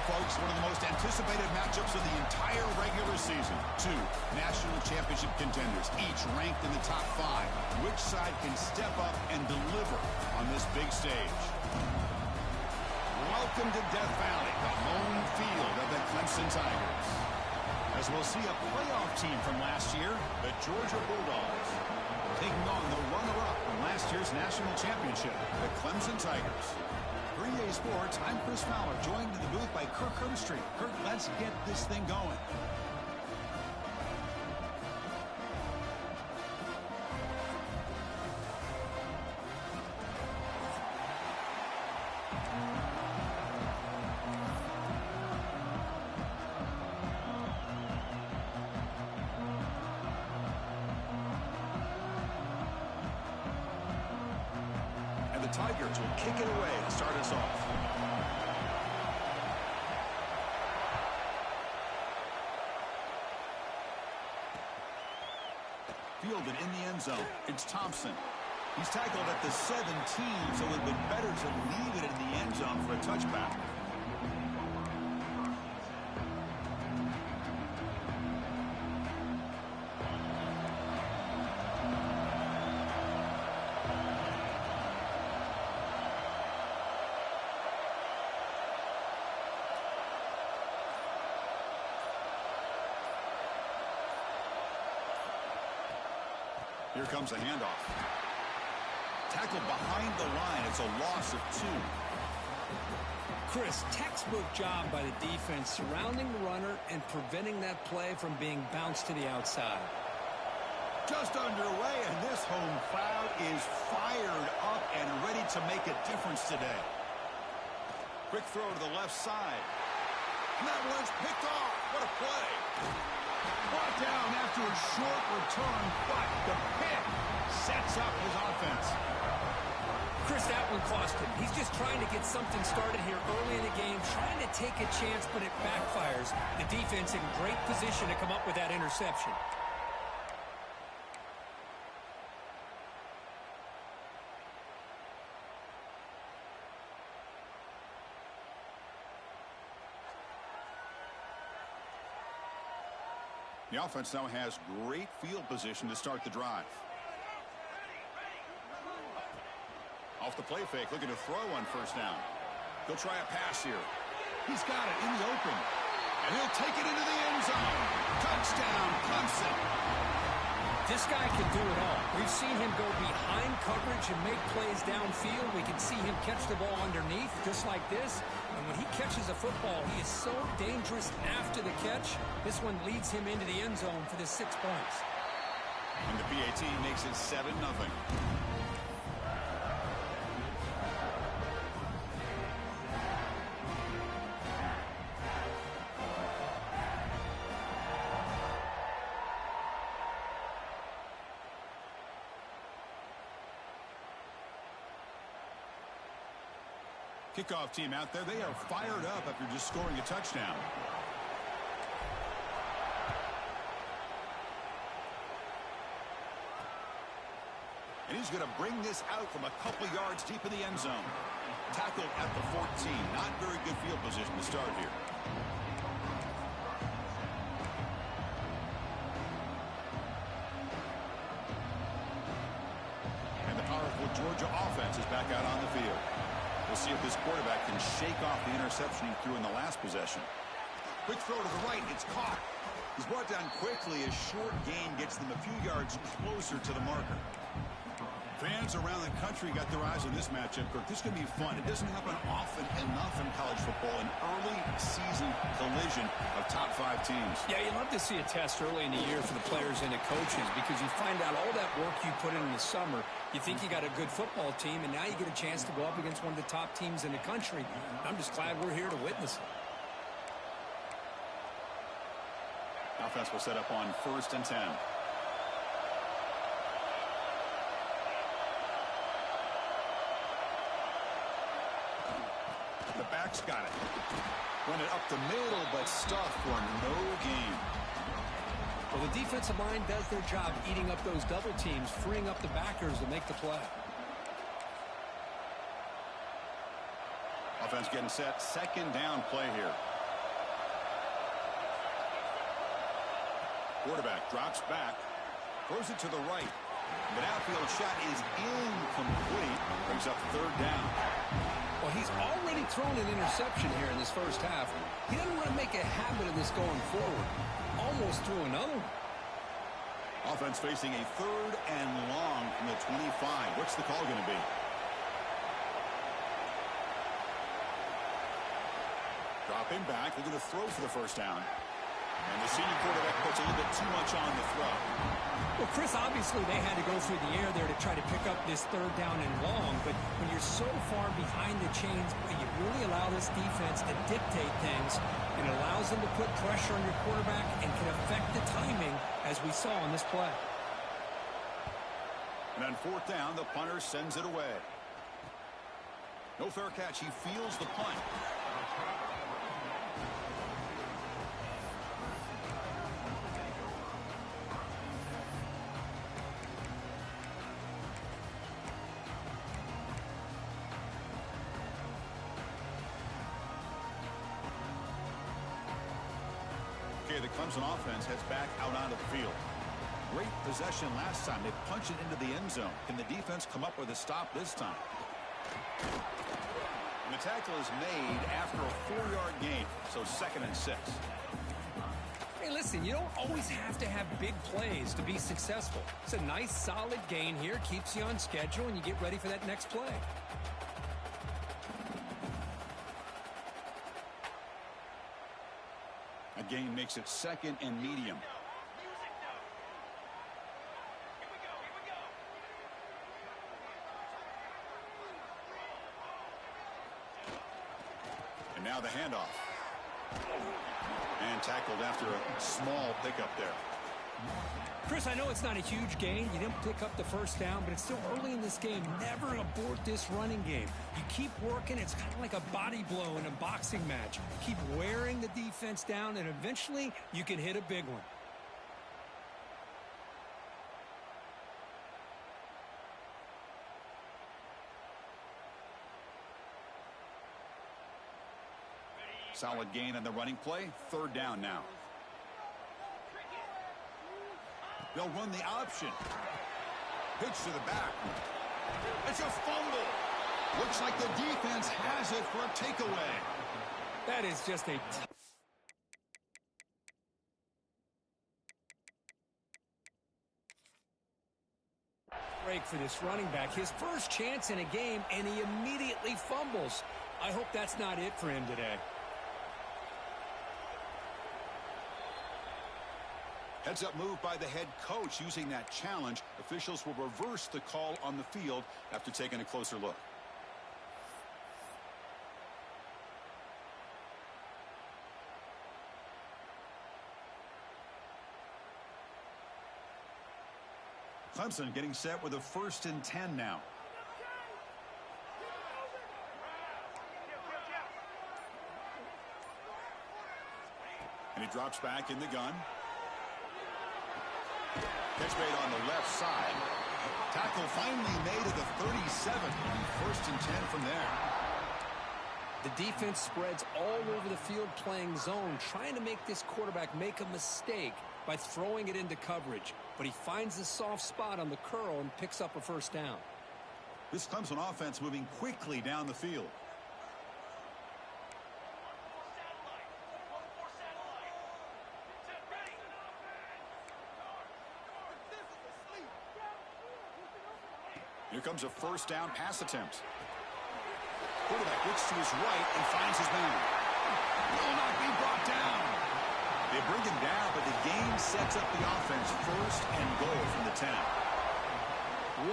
folks, one of the most anticipated matchups of the entire regular season. Two national championship contenders, each ranked in the top 5. Which side can step up and deliver on this big stage? Welcome to Death Valley, the home field of the Clemson Tigers. As we'll see a playoff team from last year, the Georgia Bulldogs, taking on the runner-up from last year's national championship, the Clemson Tigers. 3A Sports, I'm Chris Fowler, joined in the booth by Kirk Herbstreit. Kirk, let's get this thing going. Tigers will kick it away to start us off. Fielded in the end zone. It's Thompson. He's tackled at the 17, so it would have been better to leave it in the end zone for a touchback. Here comes a handoff. Tackled behind the line. It's a loss of 2. Chris, textbook job by the defense surrounding the runner and preventing that play from being bounced to the outside. Just underway, and this home crowd is fired up and ready to make a difference today. Quick throw to the left side. And that one's picked off. What a play. Brought down after a short return, but the pick sets up his offense. Chris, that one cost him. He's just trying to get something started here early in the game, trying to take a chance, but it backfires. The defense in great position to come up with that interception. The offense now has great field position to start the drive. Off the play fake, looking to throw on first down. He'll try a pass here. He's got it in the open. And he'll take it into the end zone. Touchdown, Clemson. This guy can do it all. We've seen him go behind coverage and make plays downfield. We can see him catch the ball underneath, just like this. And when he catches a football, he is so dangerous after the catch. This one leads him into the end zone for the 6 points. And the PAT makes it 7-0. Kickoff team out there, they are fired up after just scoring a touchdown. And he's going to bring this out from a couple yards deep in the end zone. Tackled at the 14. Not very good field position to start here. And the powerful Georgia offense is back out on the field. We'll see if this quarterback can shake off the interception he threw in the last possession. Quick throw to the right. It's caught. He's brought down quickly. A short gain gets them a few yards closer to the marker. Fans around the country got their eyes on this matchup, Kirk. This is going to be fun. It doesn't happen often enough in college football, an early season collision of top 5 teams. Yeah, you love to see a test early in the year for the players and the coaches because you find out all that work you put in the summer. You think you got a good football team, and now you get a chance to go up against one of the top teams in the country. I'm just glad we're here to witness it. Offense will set up on 1st and 10. The back's got it. Run it up the middle, but stuffed for no gain. Well, the defensive line does their job eating up those double teams, freeing up the backers to make the play. Offense getting set. 2nd down play here. Quarterback drops back, throws it to the right. The outfield shot is incomplete. Brings up third down. Well, he's already thrown an interception here in this first half. He doesn't want to make a habit of this going forward. Almost threw another one. Offense facing a third and long from the 25. What's the call going to be? Dropping back, looking to throw for the first down. And the senior quarterback puts a little bit too much on the throw. Well, Chris, obviously they had to go through the air there to try to pick up this third down and long, but when you're so far behind the chains, you really allow this defense to dictate things. It allows them to put pressure on your quarterback and can affect the timing, as we saw on this play. And on fourth down, the punter sends it away. No fair catch. He feels the punt. The Clemson offense heads back out onto the field. Great possession last time. They punch it into the end zone. Can the defense come up with a stop this time? And the tackle is made after a 4-yard gain, so 2nd and 6. Hey, listen, you don't always have to have big plays to be successful. It's a nice, solid gain here. Keeps you on schedule, and you get ready for that next play. A gain makes it 2nd and medium. And now the handoff. And tackled after a small pickup there. Chris, I know it's not a huge gain. You didn't pick up the first down, but it's still early in this game. Never abort this running game. You keep working. It's kind of like a body blow in a boxing match. Keep wearing the defense down, and eventually you can hit a big one. Solid gain on the running play. Third down now. They'll run the option. Pitch to the back. It's a fumble. Looks like the defense has it for a takeaway. That is just a break for this running back. His first chance in a game, and he immediately fumbles. I hope that's not it for him today. Heads-up move by the head coach using that challenge. Officials will reverse the call on the field after taking a closer look. Clemson getting set with a 1st and 10 now. And he drops back in the gun. Catch made on the left side. Tackle finally made at the 37. 1st and 10 from there. The defense spreads all over the field playing zone, trying to make this quarterback make a mistake by throwing it into coverage. But he finds the soft spot on the curl and picks up a first down. This Clemson offense moving quickly down the field. Here comes a first down pass attempt. Quarterback looks to his right and finds his man. Will not be brought down. They bring him down, but the game sets up the offense. 1st and goal from the 10.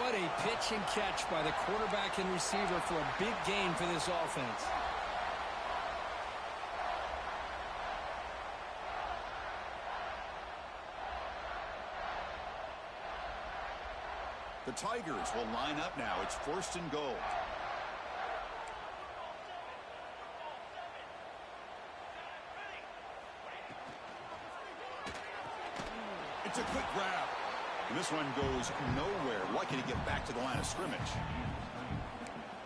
What a pitch and catch by the quarterback and receiver for a big gain for this offense. The Tigers will line up now. It's 1st and goal. It's a quick grab. And this one goes nowhere. Lucky to get back to the line of scrimmage.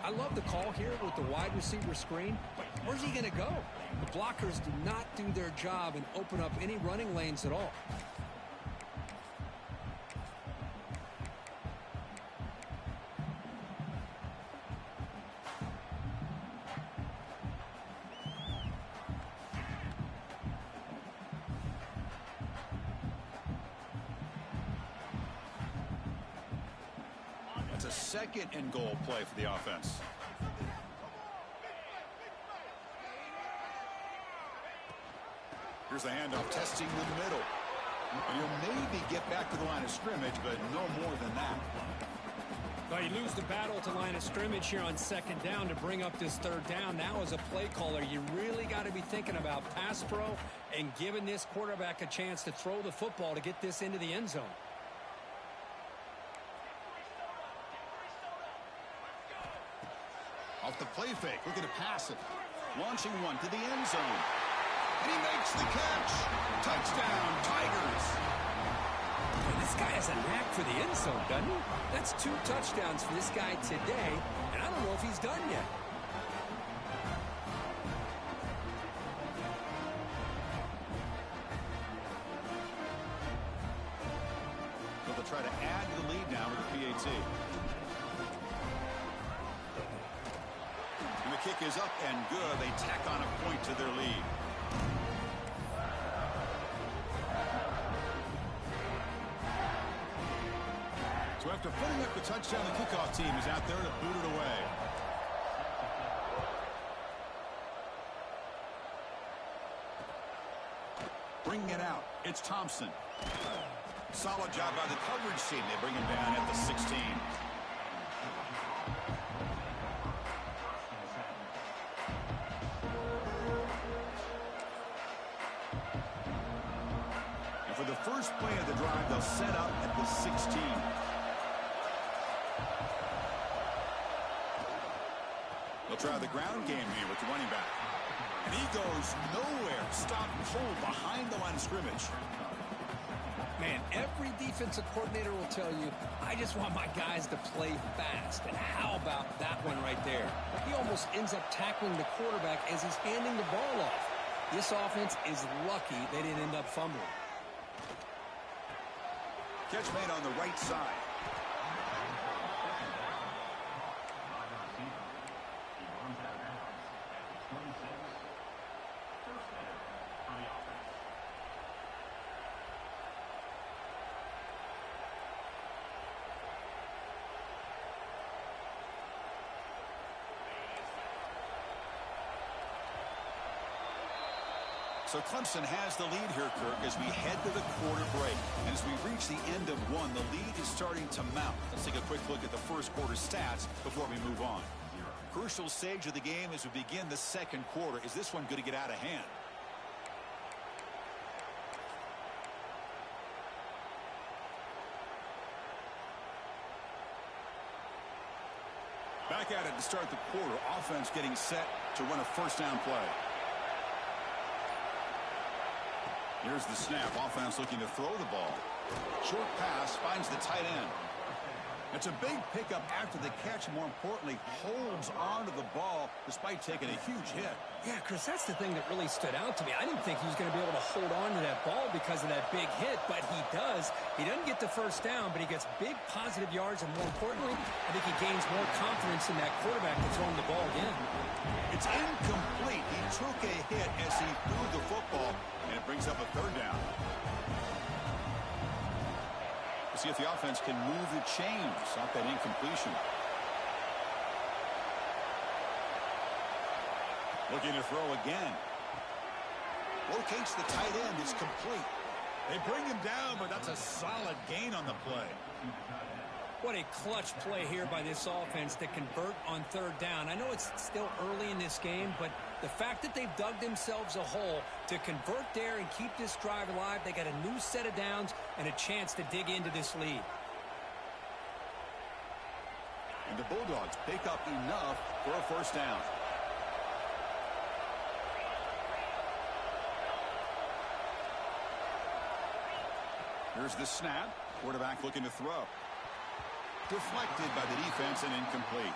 I love the call here with the wide receiver screen, but where's he going to go? The blockers do not do their job and open up any running lanes at all. second and goal play for the offense. Here's the handoff, testing the middle. And he'll maybe get back to the line of scrimmage, but no more than that. Well, you lose the battle to line of scrimmage here on second down to bring up this third down. Now as a play caller, you really got to be thinking about pass pro and giving this quarterback a chance to throw the football to get this into the end zone. Off the play fake, looking to pass it. Launching one to the end zone. And he makes the catch. Touchdown, Tigers. And this guy has a knack for the end zone, doesn't he? That's 2 touchdowns for this guy today, and I don't know if he's done yet. So they'll try to add to the lead now with the PAT. And the kick is up and good. They tack on a point to their lead. So after putting up the touchdown, the kickoff team is out there to boot it away. Bringing it out, it's Thompson. Solid job by the coverage team. They bring him down at the 16. And for the first play of the drive, they'll set up at the 16. They'll try the ground game here with the running back. And he goes nowhere. Stop cold behind the line of scrimmage. Man, every defensive coordinator will tell you, I just want my guys to play fast. And how about that one right there? He almost ends up tackling the quarterback as he's handing the ball off. This offense is lucky they didn't end up fumbling. Catch made on the right side. So Clemson has the lead here, Kirk, as we head to the quarter break. And as we reach the end of one, the lead is starting to mount. Let's take a quick look at the first quarter stats before we move on. Crucial stage of the game as we begin the second quarter. Is this one going to get out of hand? Back at it to start the quarter. Offense getting set to run a first down play. Here's the snap. Offense looking to throw the ball. Short pass finds the tight end. It's a big pickup after the catch. More importantly, holds on to the ball despite taking a huge hit. Yeah, Chris, that's the thing that really stood out to me. I didn't think he was going to be able to hold on to that ball because of that big hit, but he does. He doesn't get the first down, but he gets big positive yards, and more importantly, I think he gains more confidence in that quarterback to throw him the ball again. It's incomplete. He took a hit as he threw the football, and it brings up a third down. We'll see if the offense can move the chains off that incompletion. Looking to throw again. Locates the tight end. It's complete. They bring him down, but that's a solid gain on the play. What a clutch play here by this offense to convert on third down. I know it's still early in this game, but the fact that they've dug themselves a hole to convert there and keep this drive alive, they got a new set of downs and a chance to dig into this lead. And the Bulldogs pick up enough for a first down. Here's the snap. Quarterback looking to throw. Deflected by the defense and incomplete.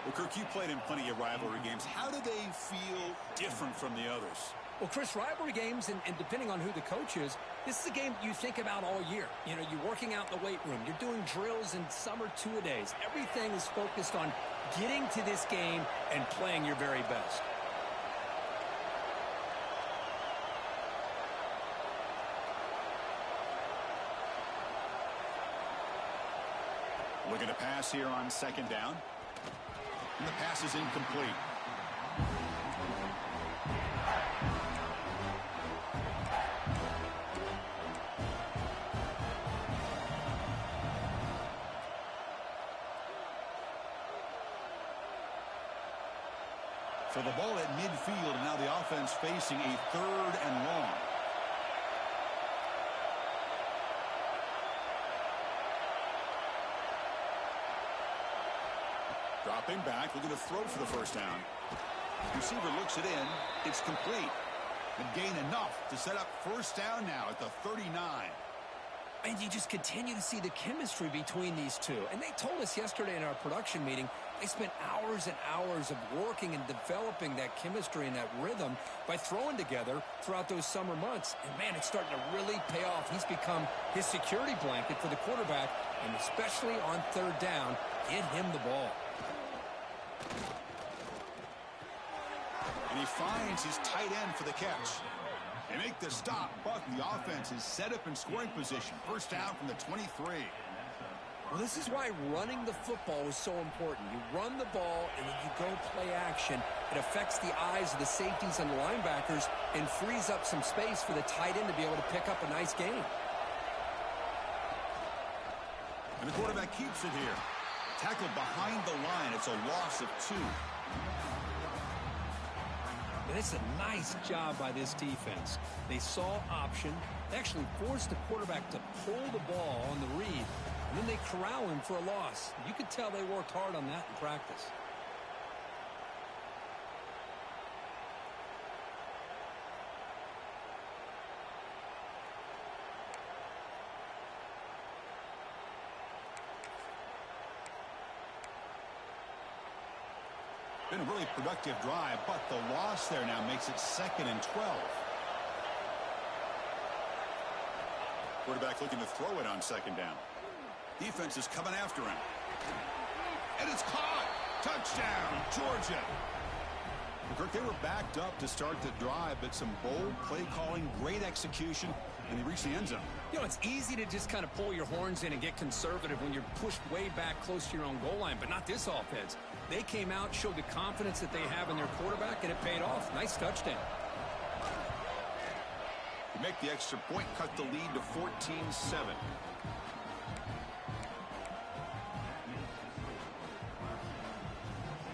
Well, Kirk, you played in plenty of rivalry games. How do they feel different from the others? Well, Chris, rivalry games, and depending on who the coach is, this is a game you think about all year. You know, you're working out in the weight room. You're doing drills and summer two-a-days. Everything is focused on getting to this game and playing your very best. Looking to pass here on second down. And the pass is incomplete. So the ball at midfield, and now the offense facing a 3rd and long. Dropping back, looking to throw for the first down. Receiver looks it in. It's complete. And gain enough to set up first down now at the 39. And you just continue to see the chemistry between these two. And they told us yesterday in our production meeting, they spent hours and hours of working and developing that chemistry and that rhythm by throwing together throughout those summer months. And, man, it's starting to really pay off. He's become his security blanket for the quarterback, and especially on 3rd down, get him the ball. And he finds his tight end for the catch. They make the stop, but the offense is set up in scoring position. First down from the 23. Well, this is why running the football is so important. You run the ball, and then you go play action. It affects the eyes of the safeties and the linebackers and frees up some space for the tight end to be able to pick up a nice gain. And the quarterback keeps it here. Tackled behind the line. It's a loss of 2. And it's a nice job by this defense. They saw option. They actually forced the quarterback to pull the ball on the read, and then they corral him for a loss. You could tell they worked hard on that in practice. Been a really productive drive, but the loss there now makes it 2nd and 12. Quarterback looking to throw it on 2nd down. Defense is coming after him. And it's caught. Touchdown, Georgia. Kirk, they were backed up to start the drive, but some bold play calling, great execution, and they reached the end zone. You know, it's easy to just kind of pull your horns in and get conservative when you're pushed way back close to your own goal line, but not this offense. They came out, showed the confidence that they have in their quarterback, and it paid off. Nice touchdown. You make the extra point, cut the lead to 14-7.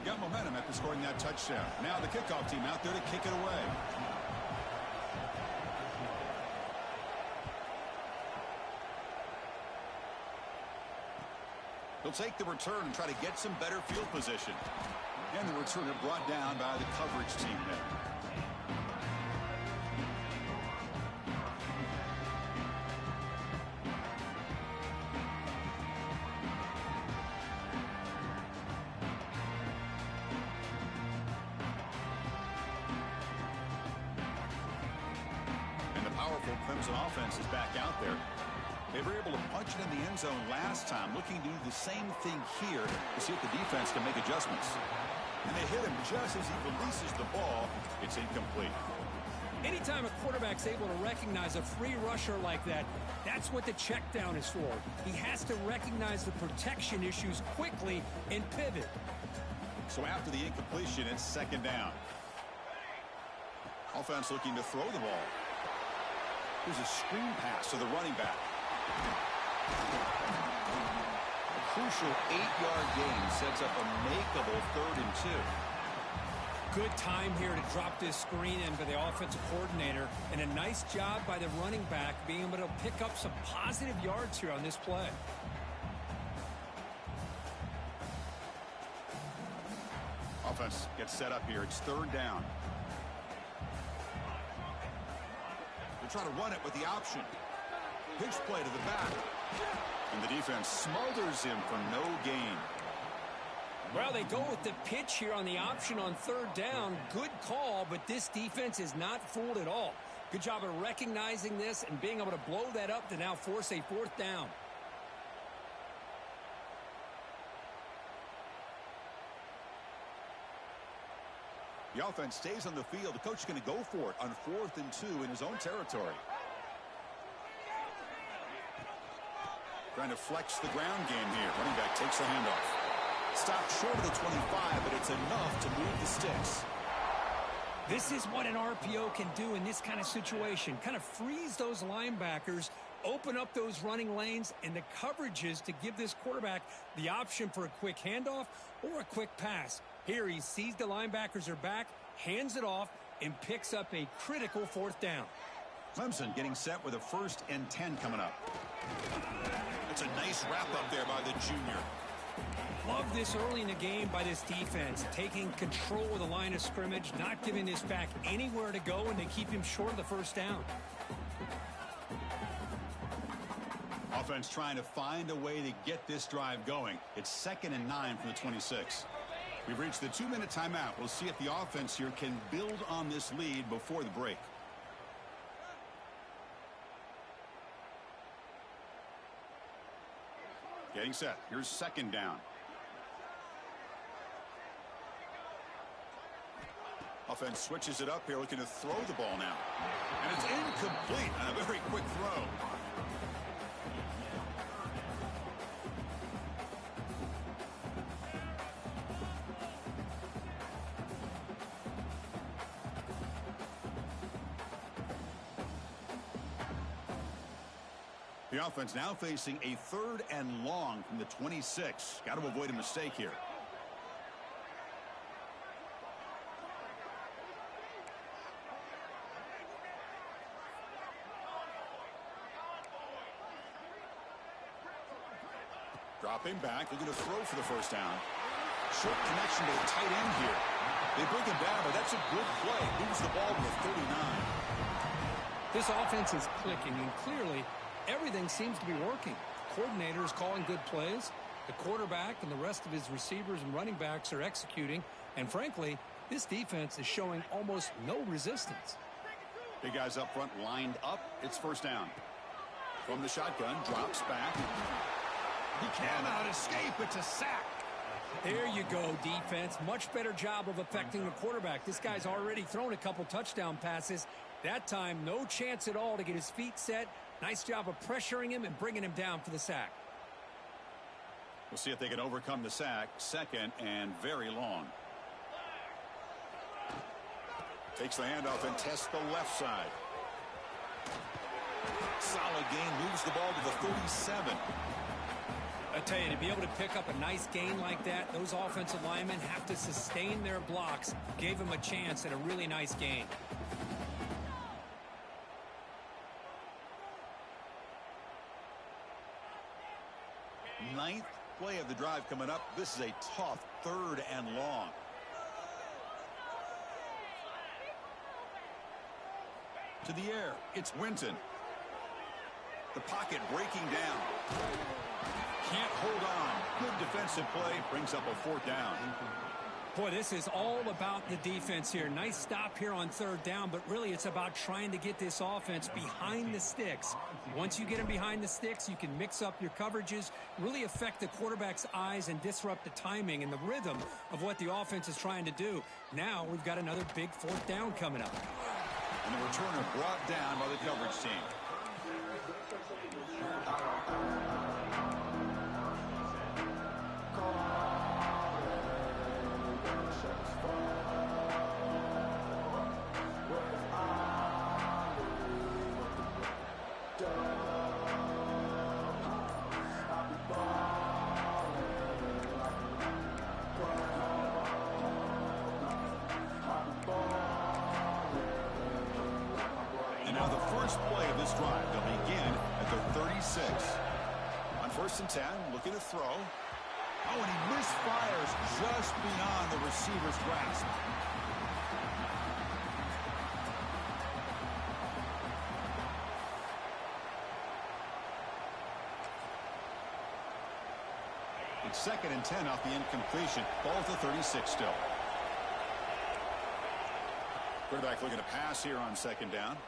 Got momentum after scoring that touchdown. Now the kickoff team out there to kick it away. He'll take the return and try to get some better field position. And the returner brought down by the coverage team there. And the powerful Clemson offense is back out there. They were able to punch it in the end zone last time, looking to do the same thing here to see if the defense can make adjustments. And they hit him just as he releases the ball. It's incomplete. Anytime a quarterback's able to recognize a free rusher like that, that's what the check down is for. He has to recognize the protection issues quickly and pivot. So after the incompletion, it's 2nd down. Offense looking to throw the ball. Here's a screen pass to the running back. A crucial 8-yard gain sets up a makeable 3rd and 2. Good time here to drop this screen in by the offensive coordinator, and a nice job by the running back being able to pick up some positive yards here on this play. Offense gets set up here. It's 3rd down. They're trying to run it with the option. Pitch play to the back. And the defense smothers him for no gain. Well, they go with the pitch here on the option on 3rd down. Good call, but this defense is not fooled at all. Good job of recognizing this and being able to blow that up to now force a 4th down. The offense stays on the field. The coach is going to go for it on 4th and 2 in his own territory. Trying to flex the ground game here. Running back takes the handoff. Stopped short of the 25, but it's enough to move the sticks. This is what an RPO can do in this kind of situation. Kind of freeze those linebackers, open up those running lanes, and the coverages to give this quarterback the option for a quick handoff or a quick pass. Here he sees the linebackers are back, hands it off, and picks up a critical 4th down. Clemson getting set with a 1st and 10 coming up. It's a nice wrap up there by the junior. Love this early in the game by this defense, taking control of the line of scrimmage, not giving this back anywhere to go, and they keep him short of the 1st down. Offense trying to find a way to get this drive going. It's 2nd and 9 from the 26. We've reached the 2-minute timeout. We'll see if the offense here can build on this lead before the break. Getting set. Here's 2nd down. Offense switches it up here, looking to throw the ball now. And it's incomplete on a very quick throw. The offense now facing a 3rd and long from the 26. Got to avoid a mistake here. Dropping back, looking to throw for the 1st down. Short connection to the tight end here. They bring him down, but that's a good play. Moves the ball to the 39. This offense is clicking, and clearly everything seems to be working. The coordinator is calling good plays. The quarterback and the rest of his receivers and running backs are executing. And frankly, this defense is showing almost no resistance. Big guys up front lined up. It's 1st down. From the shotgun, drops back. He cannot escape. It's a sack. There you go, defense. Much better job of affecting the quarterback. This guy's already thrown a couple touchdown passes. That time, no chance at all to get his feet set. Nice job of pressuring him and bringing him down for the sack. We'll see if they can overcome the sack. 2nd and very long. Takes the handoff and tests the left side. Solid gain, moves the ball to the 37. I tell you, to be able to pick up a nice gain like that, those offensive linemen have to sustain their blocks. Gave him a chance at a really nice gain. Ninth play of the drive coming up. This is a tough 3rd and long. To the air, it's Winton. The pocket breaking down. Can't hold on. Good defensive play. Brings up a 4th down. Boy, this is all about the defense here. Nice stop here on 3rd down, but really it's about trying to get this offense behind the sticks. Once you get them behind the sticks, you can mix up your coverages, really affect the quarterback's eyes and disrupt the timing and the rhythm of what the offense is trying to do. Now we've got another big 4th down coming up. And the returner brought down by the coverage team. Now the first play of this drive, they'll begin at the 36. On 1st and 10, looking to throw. Oh, and he misfires just beyond the receiver's grasp. It's 2nd and 10 off the incompletion. Ball at the 36 still. Quarterback looking to pass here on 2nd down.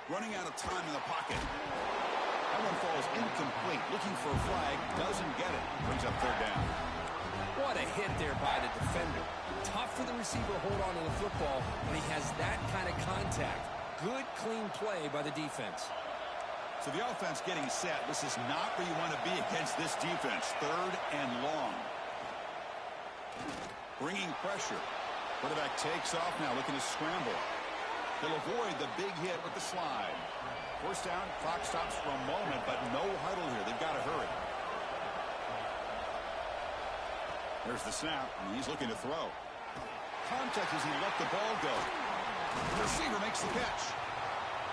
Running out of time in the pocket. That one falls incomplete. Looking for a flag. Doesn't get it. Brings up 3rd down. What a hit there by the defender. Tough for the receiver to hold on to the football when he has that kind of contact. Good, clean play by the defense. So the offense getting set. This is not where you want to be against this defense. 3rd and long. Bringing pressure. Quarterback takes off now, looking to scramble. He'll avoid the big hit with the slide. 1st down, clock stops for a moment, but no huddle here. They've got to hurry. There's the snap, and he's looking to throw. Contact as he let the ball go. The receiver makes the catch.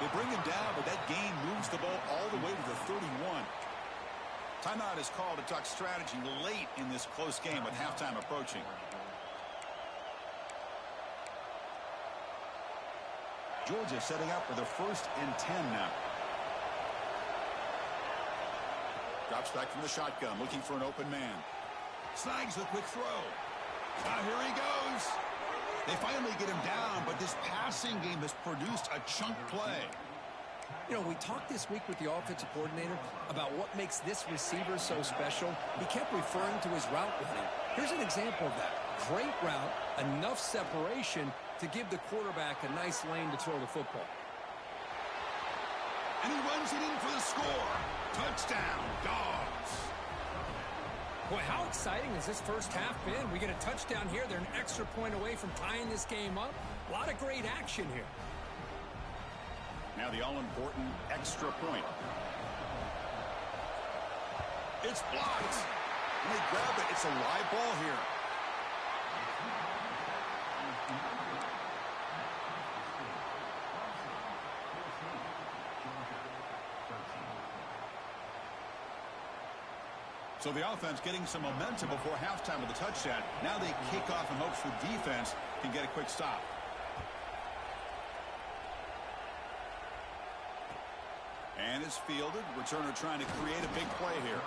They bring him down, but that gain moves the ball all the way to the 31. Timeout is called to talk strategy late in this close game with halftime approaching. Georgia setting up for the 1st and 10 now. Drops back from the shotgun, looking for an open man. Snags the quick throw. Here he goes. They finally get him down, but this passing game has produced a chunk play. You know, we talked this week with the offensive coordinator about what makes this receiver so special. He kept referring to his route running. Here's an example of that. Great route, enough separation to give the quarterback a nice lane to throw the football. And he runs it in for the score. Touchdown, Dogs. Boy, how exciting has this first half been? We get a touchdown here. They're an extra point away from tying this game up. A lot of great action here. Now the all-important extra point. It's blocked. And they grab it. It's a live ball here. So the offense getting some momentum before halftime with a touchdown. Now they kick off in hopes the defense can get a quick stop. And it's fielded. Returner trying to create a big play here.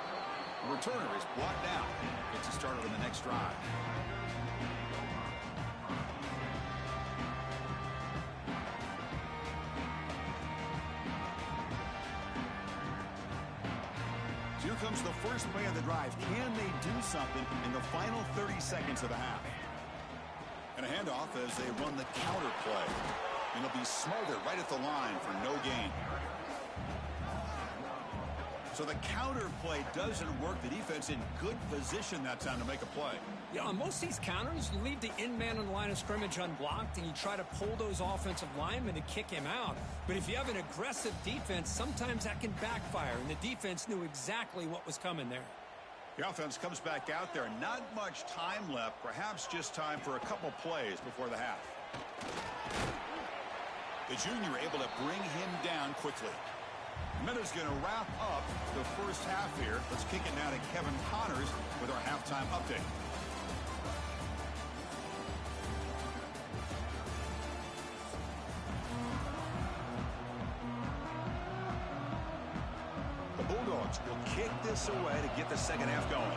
The returner is brought down. Gets it started on the next drive. Here comes the first play of the drive. Can they do something in the final 30 seconds of the half? And a handoff as they run the counter play. And it'll be smothered right at the line for no gain. So the counter play doesn't work. The defense in good position that time to make a play. Yeah, on most of these counters, you leave the in man on the line of scrimmage unblocked, and you try to pull those offensive linemen to kick him out. But if you have an aggressive defense, sometimes that can backfire, and the defense knew exactly what was coming there. The offense comes back out there. Not much time left. Perhaps just time for a couple plays before the half. The junior able to bring him down quickly. Minute's going to wrap up the first half here. Let's kick it now to Kevin Connors with our halftime update. The Bulldogs will kick this away to get the second half going.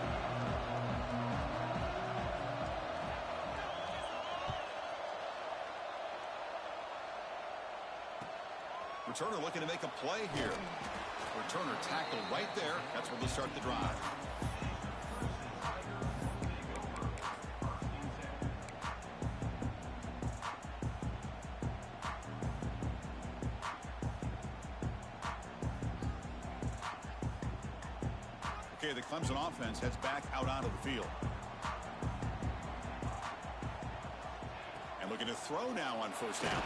Returner looking to make a play here. Returner tackled right there. That's where they'll start the drive. Okay, the Clemson offense heads back out onto the field. And looking to throw now on first down.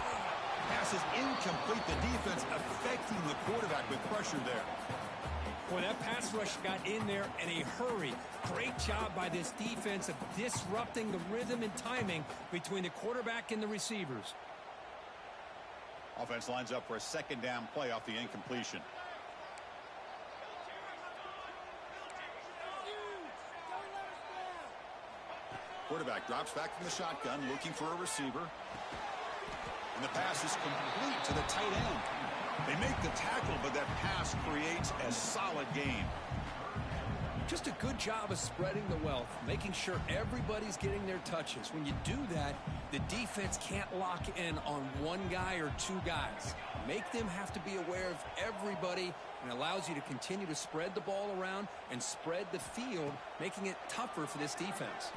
Pass is incomplete. The defense affecting the quarterback with pressure there. Boy, that pass rush got in there in a hurry. Great job by this defense of disrupting the rhythm and timing between the quarterback and the receivers. Offense lines up for a second down play off the incompletion. Quarterback drops back from the shotgun, looking for a receiver. And the pass is complete to the tight end. They make the tackle, but that pass creates a solid gain. Just a good job of spreading the wealth, making sure everybody's getting their touches. When you do that, the defense can't lock in on one guy or two guys. Make them have to be aware of everybody, and allows you to continue to spread the ball around and spread the field, making it tougher for this defense.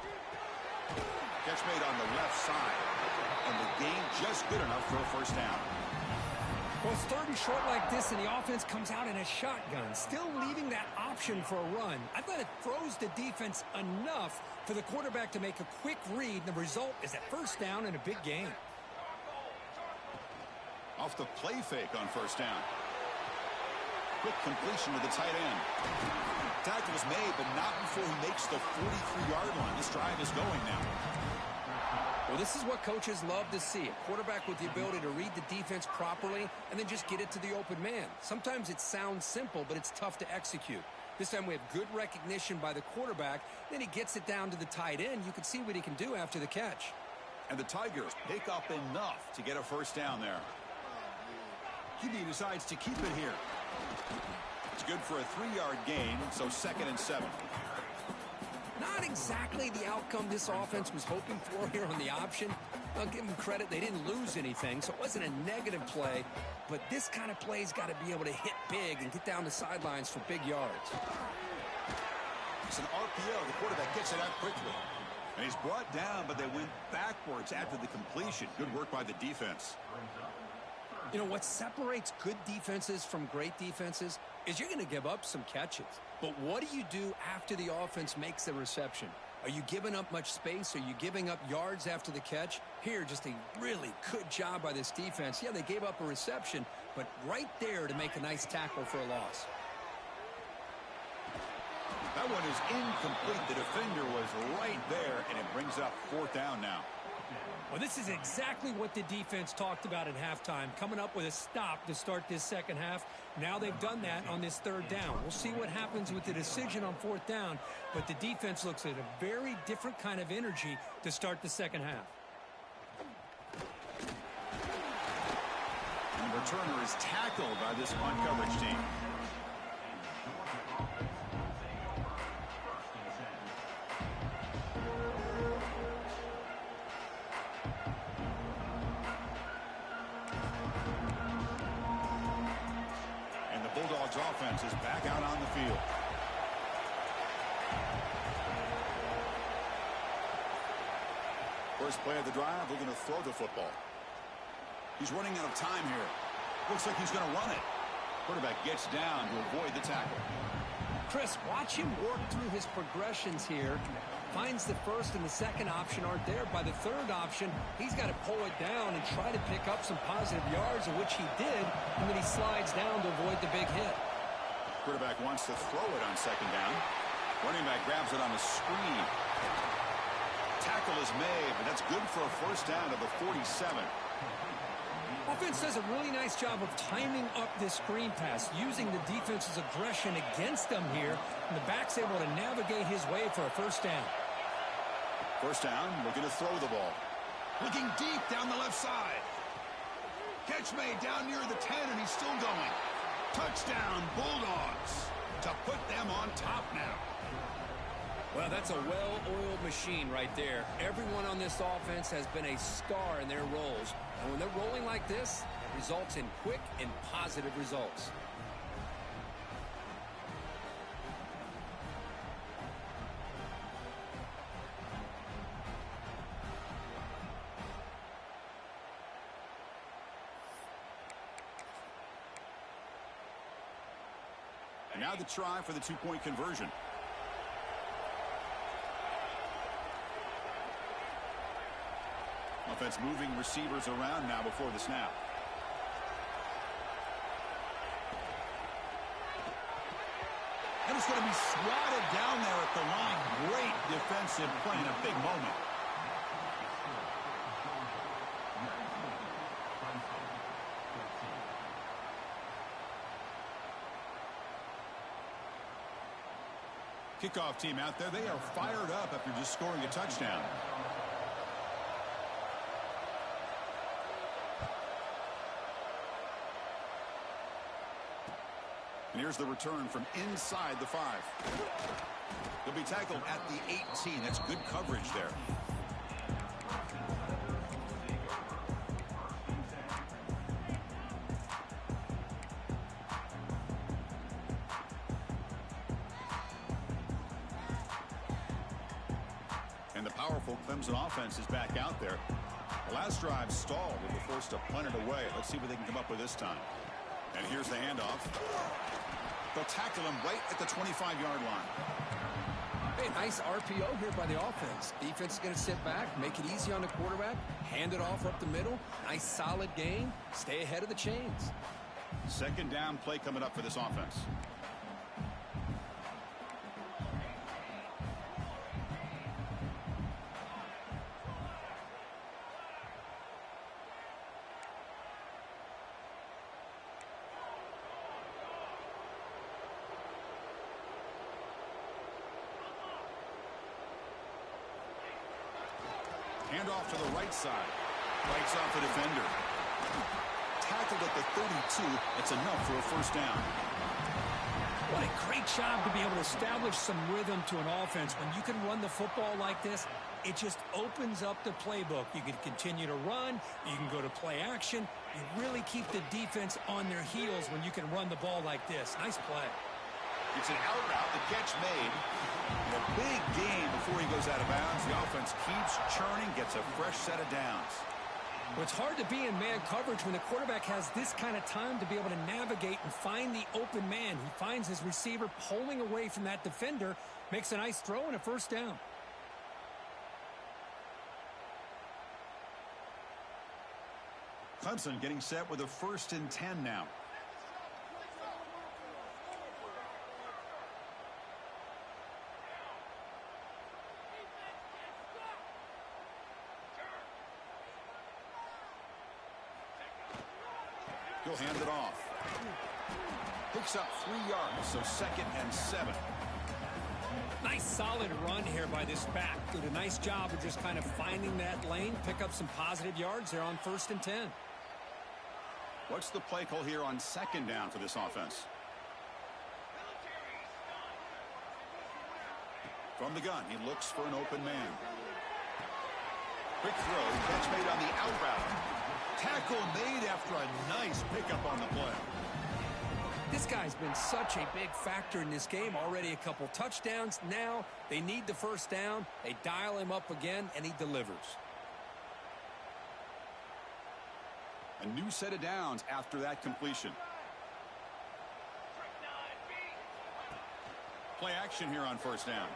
Catch made on the left side. And the gain just good enough for a first down. Well, it's third and short like this, and the offense comes out in a shotgun, still leaving that option for a run. I thought it throws the defense enough for the quarterback to make a quick read, and the result is a first down in a big game. Off the play fake on first down. Quick completion to the tight end. Tackle is made, but not before he makes the 43-yard line. This drive is going now. Well, this is what coaches love to see. A quarterback with the ability to read the defense properly and then just get it to the open man. Sometimes it sounds simple, but it's tough to execute. This time we have good recognition by the quarterback. Then he gets it down to the tight end. You can see what he can do after the catch. And the Tigers pick up enough to get a first down there. QB decides to keep it here. It's good for a 3-yard gain, so 2nd and 7. Not exactly the outcome this offense was hoping for here on the option. I'll give them credit. They didn't lose anything, so it wasn't a negative play. But this kind of play's got to be able to hit big and get down the sidelines for big yards. It's an RPO. The quarterback gets it out quickly. And he's brought down, but they went backwards after the completion. Good work by the defense. You know, what separates good defenses from great defenses is you're going to give up some catches. But what do you do after the offense makes the reception? Are you giving up much space? Are you giving up yards after the catch? Here, just a really good job by this defense. Yeah, they gave up a reception, but right there to make a nice tackle for a loss. That one is incomplete. The defender was right there, and it brings up 4th down now. Well, this is exactly what the defense talked about at halftime, coming up with a stop to start this second half. Now they've done that on this 3rd down. We'll see what happens with the decision on 4th down, but the defense looks at a very different kind of energy to start the second half. And the returner is tackled by this punt coverage team. Bulldogs offense is back out on the field. First play of the drive, we're going to throw the football. He's running out of time here. Looks like he's going to run it. Quarterback gets down to avoid the tackle. Chris, watch him work through his progressions here. Finds the first and the second option aren't there. By the third option, he's got to pull it down and try to pick up some positive yards, of which he did, and then he slides down to avoid the big hit. Quarterback wants to throw it on 2nd down. Running back grabs it on the screen. Tackle is made, but that's good for a first down to the 47. Offense does a really nice job of timing up this screen pass, using the defense's aggression against them here, and the back's able to navigate his way for a first down. First down, looking to throw the ball. Looking deep down the left side. Catch made down near the 10, and he's still going. Touchdown, Bulldogs, to put them on top now. Well, that's a well-oiled machine right there. Everyone on this offense has been a star in their roles. And when they're rolling like this, it results in quick and positive results. And now the try for the 2-point conversion. Offense moving receivers around now before the snap. And it's going to be swatted down there at the line. Great defensive play in a big moment. Kickoff team out there, they are fired up after just scoring a touchdown. And here's the return from inside the 5. He'll be tackled at the 18. That's good coverage there. And the powerful Clemson offense is back out there. The last drive stalled. They were forced to punt it away. Let's see what they can come up with this time. And here's the handoff. They'll tackle him right at the 25-yard line. Hey, nice RPO here by the offense. Defense is going to sit back, make it easy on the quarterback, hand it off up the middle. Nice solid gain. Stay ahead of the chains. Second down play coming up for this offense. Handoff to the right side. Breaks off the defender. Tackled at the 32. That's enough for a first down. What a great job to be able to establish some rhythm to an offense. When you can run the football like this, it just opens up the playbook. You can continue to run. You can go to play action. You really keep the defense on their heels when you can run the ball like this. Nice play. It's an out route. The catch made. And a big gain before he goes out of bounds. The offense keeps churning, gets a fresh set of downs. Well, it's hard to be in man coverage when the quarterback has this kind of time to be able to navigate and find the open man. He finds his receiver pulling away from that defender, makes a nice throw and a first down. Clemson getting set with a 1st and 10 now. He'll hand it off. Picks up 3 yards, so 2nd and 7. Nice solid run here by this back. Did a nice job of just kind of finding that lane, pick up some positive yards there on 1st and 10. What's the play call here on 2nd down for this offense? From the gun, he looks for an open man. Quick throw, catch made on the out route. Tackle made after a nice pickup on the play. This guy's been such a big factor in this game. Already a couple touchdowns. Now they need the first down. They dial him up again, and he delivers. A new set of downs after that completion. Play action here on 1st down.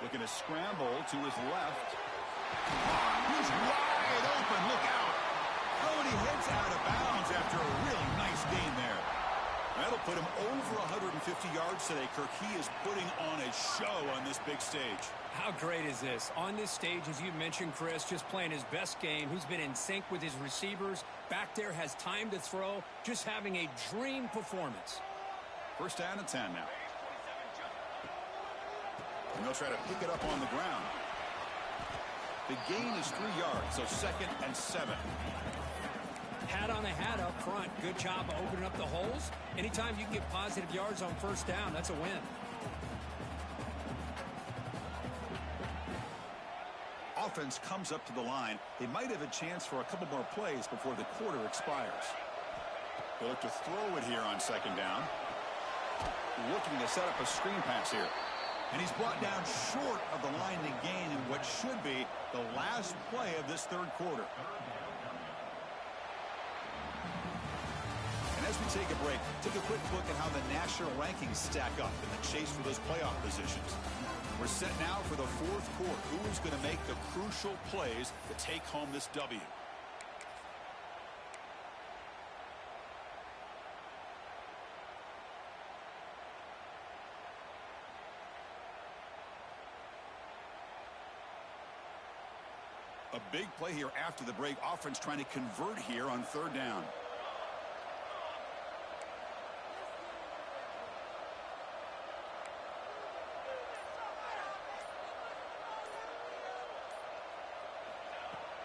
Looking to scramble to his left. He's wide open. Look out. Oh, and he heads out of bounds after a really nice gain there. That'll put him over 150 yards today, Kirk. He is putting on a show on this big stage. How great is this? On this stage, as you mentioned, Chris, just playing his best game. He's been in sync with his receivers. Back there, has time to throw. Just having a dream performance. 1st down and 10 now. And they'll try to pick it up on the ground. The gain is 3 yards, so 2nd and 7. Hat on a hat up front. Good job of opening up the holes. Anytime you can get positive yards on 1st down, that's a win. Offense comes up to the line. They might have a chance for a couple more plays before the quarter expires. They'll look to throw it here on 2nd down. Looking to set up a screen pass here. And he's brought down short of the line to gain in what should be the last play of this 3rd quarter. And as we take a break, take a quick look at how the national rankings stack up in the chase for those playoff positions. We're set now for the 4th quarter. Who is going to make the crucial plays to take home this W? A big play here after the break. Offense trying to convert here on 3rd down.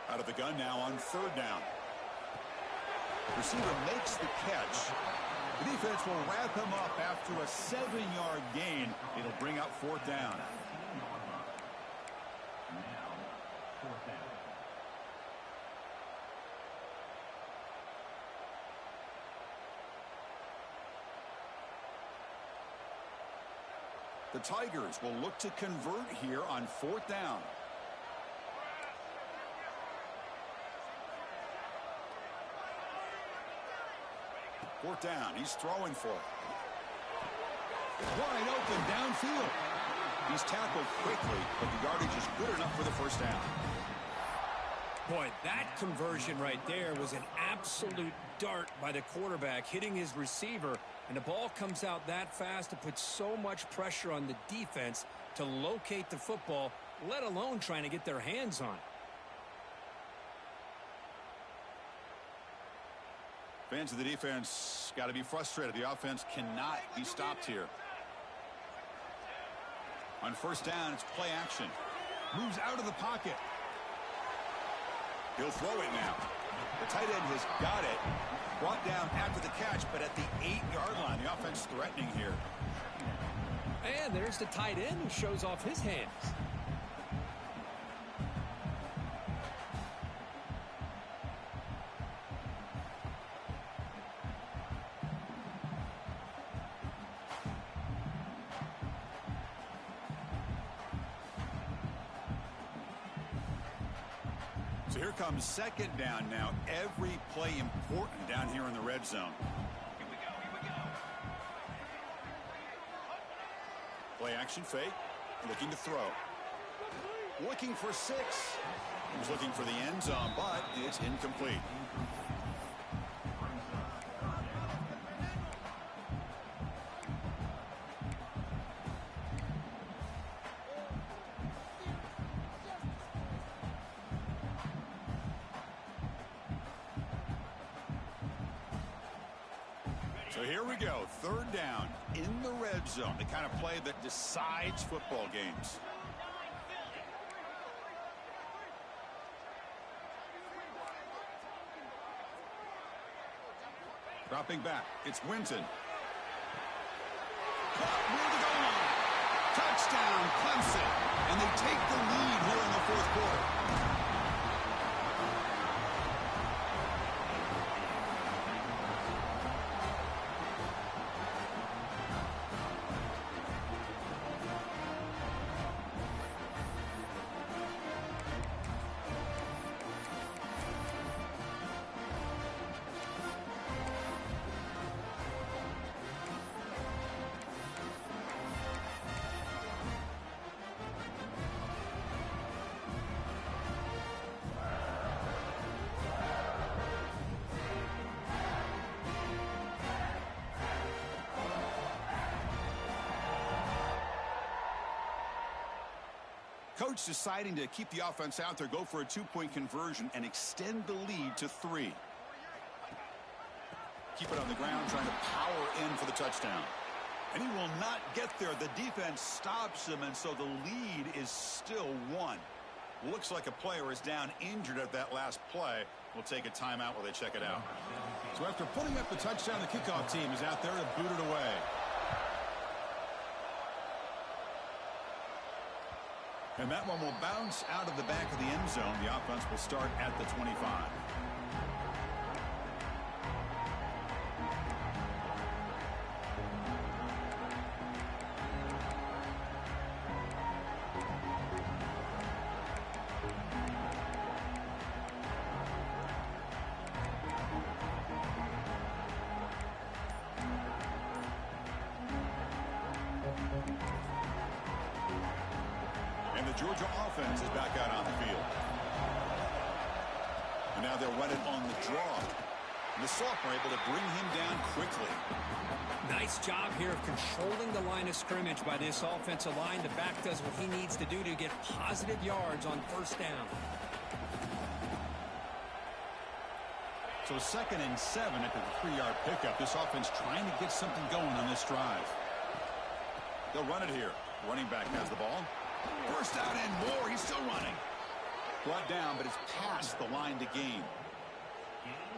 Out of the gun now on 3rd down. Receiver makes the catch. The defense will wrap him up after a 7-yard gain. It'll bring up 4th down. The Tigers will look to convert here on 4th down. Fourth down. He's throwing for it. Wide open downfield. He's tackled quickly, but the yardage is good enough for the first down. Boy, that conversion right there was an absolute dart by the quarterback, hitting his receiver, and the ball comes out that fast to put so much pressure on the defense to locate the football, let alone trying to get their hands on it. Fans of the defense got to be frustrated. The offense cannot be stopped here. On first down, it's play action. Moves out of the pocket. He'll throw it now. The tight end has got it. Brought down after the catch, but at the 8-yard line. The offense threatening here. And there's the tight end who shows off his hands. So here comes second down now. Every play important down here in the red zone. Here we go. Play action fake. Looking to throw. Looking for 6. He was looking for the end zone, but it's incomplete. So here we go, third down in the red zone, the kind of play that decides football games. Dropping back, it's Winton. Caught near the goal line. Touchdown, Clemson. And they take the lead here in the fourth quarter. Coach deciding to keep the offense out there, go for a 2-point conversion, and extend the lead to 3. Keep it on the ground, trying to power in for the touchdown. And he will not get there. The defense stops him, and so the lead is still 1. Looks like a player is down injured at that last play. We'll take a timeout while they check it out. So after putting up the touchdown, the kickoff team is out there to boot it away. And that one will bounce out of the back of the end zone. The offense will start at the 25. And the Georgia offense is back out on the field. And now they'll run it on the draw. And the sophomore able to bring him down quickly. Nice job here of controlling the line of scrimmage by this offensive line. The back does what he needs to do to get positive yards on first down. So 2nd and 7 after the 3-yard pickup. This offense trying to get something going on this drive. They'll run it here. Running back has the ball. First out and more. He's still running. Brought down, but it's past the line to gain.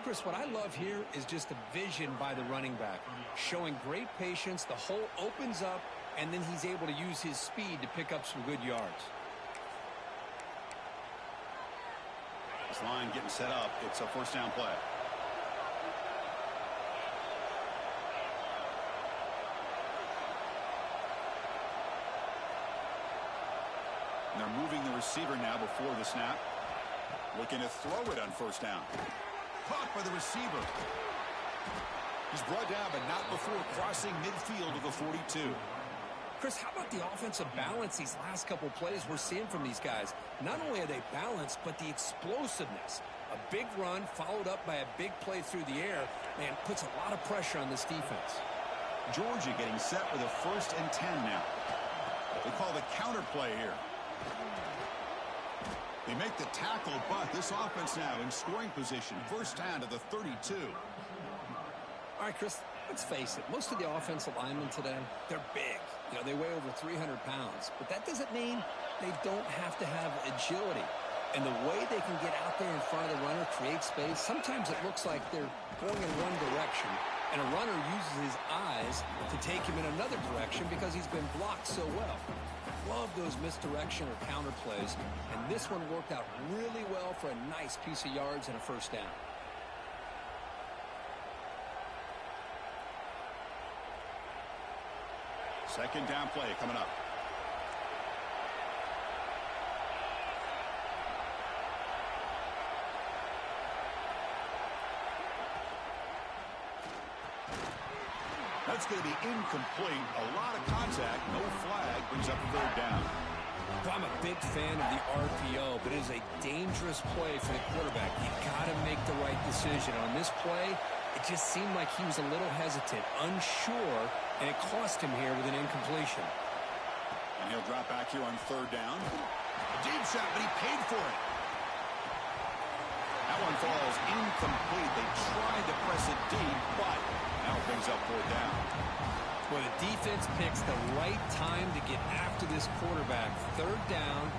Chris, what I love here is just the vision by the running back. Showing great patience. The hole opens up, and then he's able to use his speed to pick up some good yards. This line getting set up. It's a first down play. And they're moving the receiver now before the snap. Looking to throw it on first down. Caught by the receiver. He's brought down, but not before crossing midfield of the 42. Chris, how about the offensive balance these last couple plays we're seeing from these guys? Not only are they balanced, but the explosiveness. A big run followed up by a big play through the air, and puts a lot of pressure on this defense. Georgia getting set with a 1st and 10 now. They call the counter play here. They make the tackle, but this offense now in scoring position. 1st down to the 32. All right, Chris, let's face it. Most of the offensive linemen today, they're big. You know, they weigh over 300 pounds. But that doesn't mean they don't have to have agility. And the way they can get out there in front of the runner, create space, sometimes it looks like they're going in one direction, and a runner uses his eyes to take him in another direction because he's been blocked so well. Love those misdirection or counter plays, and this one worked out really well for a nice piece of yards and a 1st down. Second down play coming up. That's going to be incomplete. A lot of contact. No flag. Brings up 3rd down. Well, I'm a big fan of the RPO, but it is a dangerous play for the quarterback. You got to make the right decision. On this play, it just seemed like he was a little hesitant, unsure, and it cost him here with an incompletion. And he'll drop back here on 3rd down. A deep shot, but he paid for it. That one falls incomplete. They tried to press it deep, but now it brings up 4th down. Well, the defense picks the right time to get after this quarterback. 3rd down,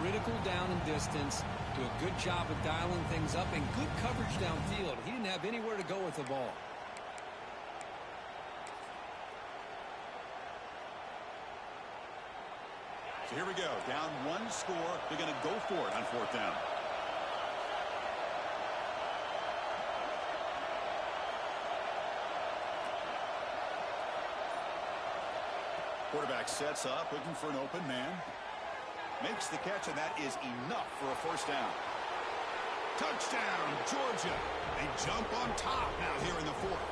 critical down and distance. Do a good job of dialing things up and good coverage downfield. He didn't have anywhere to go with the ball. So here we go. Down 1 score. They're going to go for it on 4th down. Quarterback sets up, looking for an open man. Makes the catch, and that is enough for a 1st down. Touchdown, Georgia. They jump on top now here in the 4th.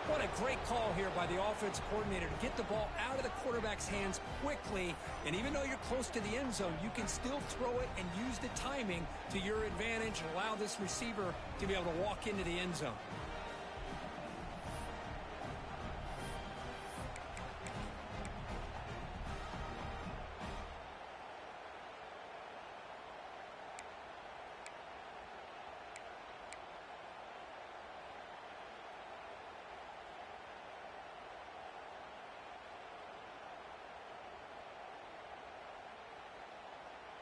What a great call here by the offensive coordinator to get the ball out of the quarterback's hands quickly. And even though you're close to the end zone, you can still throw it and use the timing to your advantage and allow this receiver to be able to walk into the end zone.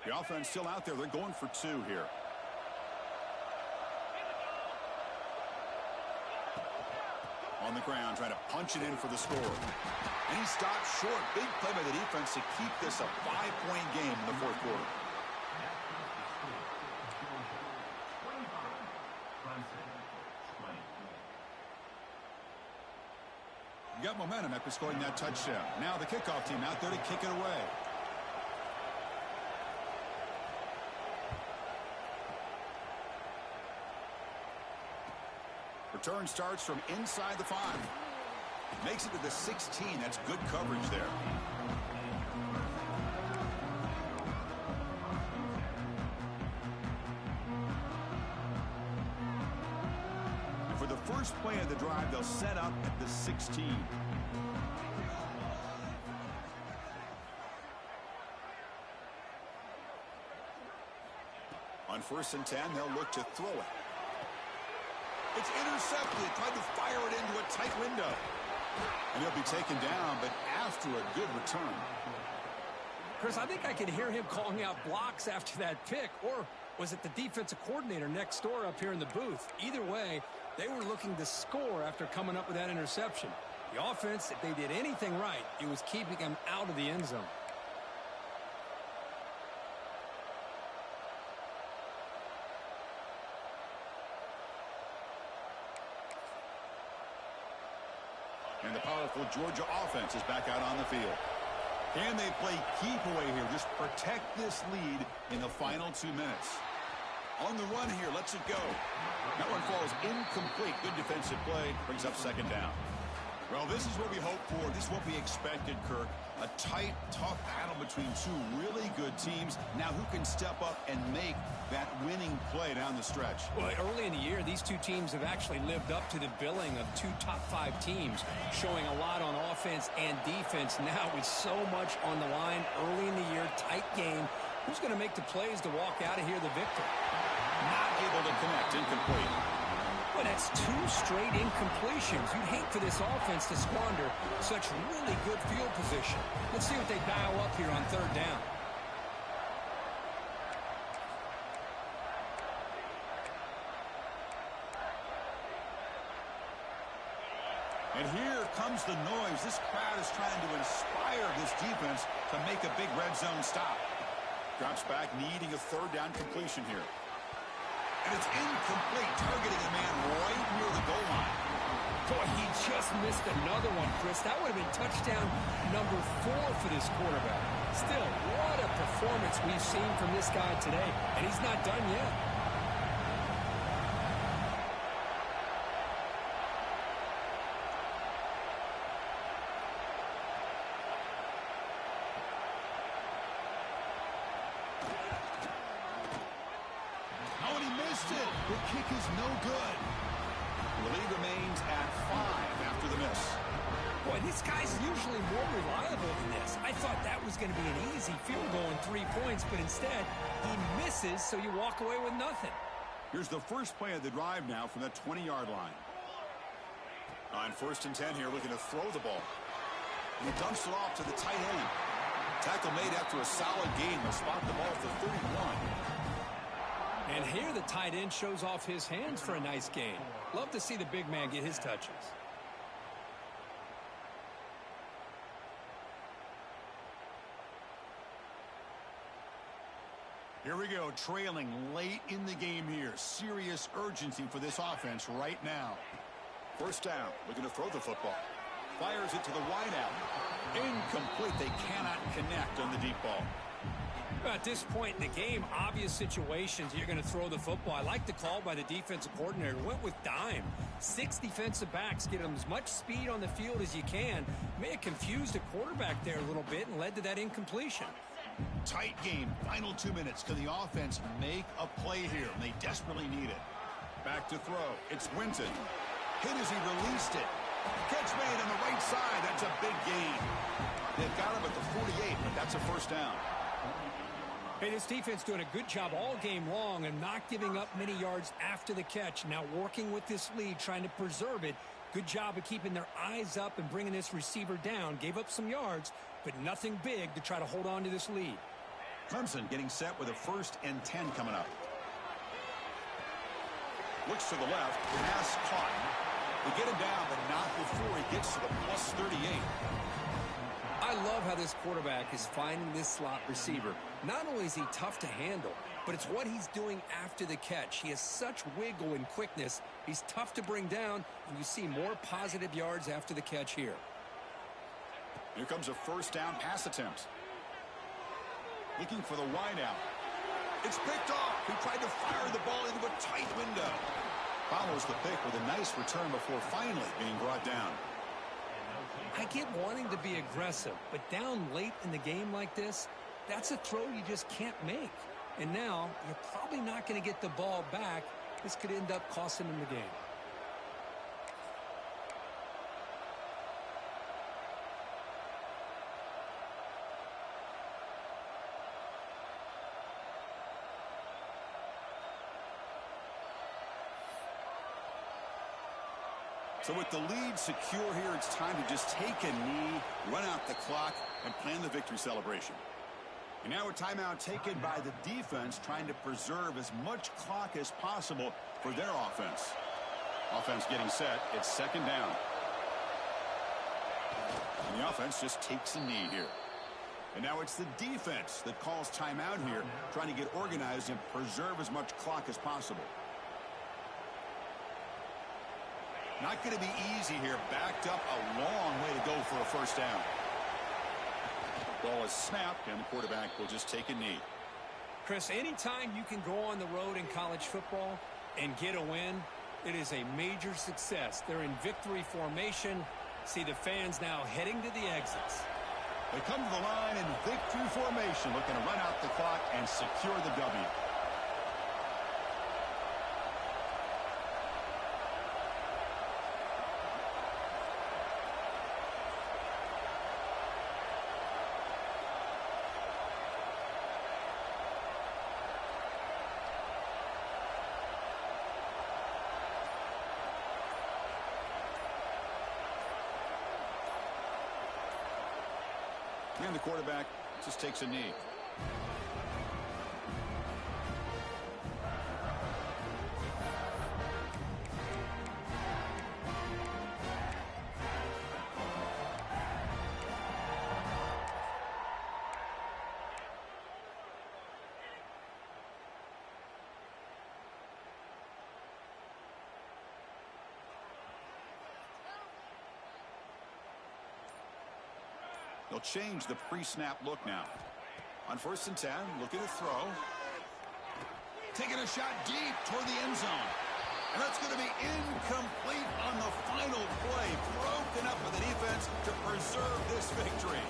The offense still out there. They're going for 2 here. On the ground, trying to punch it in for the score. And he stopped short. Big play by the defense to keep this a 5-point game in the 4th quarter. You got momentum after scoring that touchdown. Now the kickoff team out there to kick it away. Return starts from inside the 5. Makes it to the 16. That's good coverage there. For the first play of the drive, they'll set up at the 16. On 1st and 10, they'll look to throw it. It's intercepted. Tried to fire it into a tight window. And he'll be taken down, but after a good return. Chris, I think I can hear him calling out blocks after that pick. Or was it the defensive coordinator next door up here in the booth? Either way, they were looking to score after coming up with that interception. The offense, if they did anything right, it was keeping him out of the end zone. And the powerful Georgia offense is back out on the field. Can they play keep away here? Just protect this lead in the final 2 minutes. On the run here, lets it go. That one falls incomplete. Good defensive play. Brings up second down. Well, this is what we hoped for. This is what we expected, Kirk. A tight, tough battle between two really good teams. Now, who can step up and make that winning play down the stretch? Well, early in the year, these two teams have actually lived up to the billing of two top-5 teams, showing a lot on offense and defense. Now, with so much on the line early in the year, tight game, who's going to make the plays to walk out of here the victor? Not able to connect. Incomplete. Well, that's 2 straight incompletions. You'd hate for this offense to squander such really good field position. Let's see what they dial up here on third down. And here comes the noise. This crowd is trying to inspire this defense to make a big red zone stop. Drops back, needing a third down completion here. And it's incomplete, targeting a man right near the goal line. Boy, he just missed another one, Chris. That would have been touchdown number 4 for this quarterback. Still, what a performance we've seen from this guy today. And he's not done yet. The kick is no good. The lead remains at 5 after the miss. Boy, this guy's usually more reliable than this. I thought that was going to be an easy field goal and 3 points, but instead, he misses, so you walk away with nothing. Here's the first play of the drive now from the 20-yard line. On 1st and 10 here, looking to throw the ball. He dumps it off to the tight end. Tackle made after a solid gain. They'll spot the ball for 31. And here the tight end shows off his hands for a nice gain. Love to see the big man get his touches. Here we go, trailing late in the game here. Serious urgency for this offense right now. First down, looking to throw the football. Fires it to the wideout. Incomplete. They cannot connect on the deep ball. At this point in the game, obvious situations, you're going to throw the football. I like the call by the defensive coordinator. Went with dime. 6 defensive backs, get them as much speed on the field as you can. May have confused the quarterback there a little bit and led to that incompletion. Tight game. Final 2 minutes. Can the offense make a play here? And they desperately need it. Back to throw. It's Winton. Hit as he released it. Catch made on the right side. That's a big gain. They've got him at the 48, but that's a first down. Hey, this defense doing a good job all game long and not giving up many yards after the catch. Now working with this lead, trying to preserve it. Good job of keeping their eyes up and bringing this receiver down. Gave up some yards, but nothing big to try to hold on to this lead. Clemson getting set with a 1st and 10 coming up. Looks to the left. Pass caught. They get him down, but not before he gets to the plus 38. I love how this quarterback is finding this slot receiver. Not only is he tough to handle, but it's what he's doing after the catch. He has such wiggle and quickness. He's tough to bring down, and you see more positive yards after the catch here. Here comes a 1st down pass attempt. Looking for the wideout. It's picked off. He tried to fire the ball into a tight window. Follows the pick with a nice return before finally being brought down. I get wanting to be aggressive, but down late in the game like this, that's a throw you just can't make. And now, you're probably not going to get the ball back. This could end up costing him the game. So with the lead secure here, it's time to just take a knee, run out the clock, and plan the victory celebration. And now a timeout taken by the defense, trying to preserve as much clock as possible for their offense. Offense getting set. It's 2nd down. And the offense just takes a knee here. And now it's the defense that calls timeout here, trying to get organized and preserve as much clock as possible. Not going to be easy here. Backed up a long way to go for a 1st down. Ball is snapped, and the quarterback will just take a knee. Chris, anytime you can go on the road in college football and get a win, it is a major success. They're in victory formation. See the fans now heading to the exits. They come to the line in victory formation, looking to run out the clock and secure the W. And the quarterback just takes a knee. They'll change the pre-snap look now. On 1st and 10, looking to throw. Taking a shot deep toward the end zone. And that's going to be incomplete on the final play. Broken up by the defense to preserve this victory.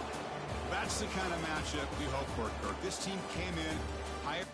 That's the kind of matchup we hope for, Kirk. This team came in higher.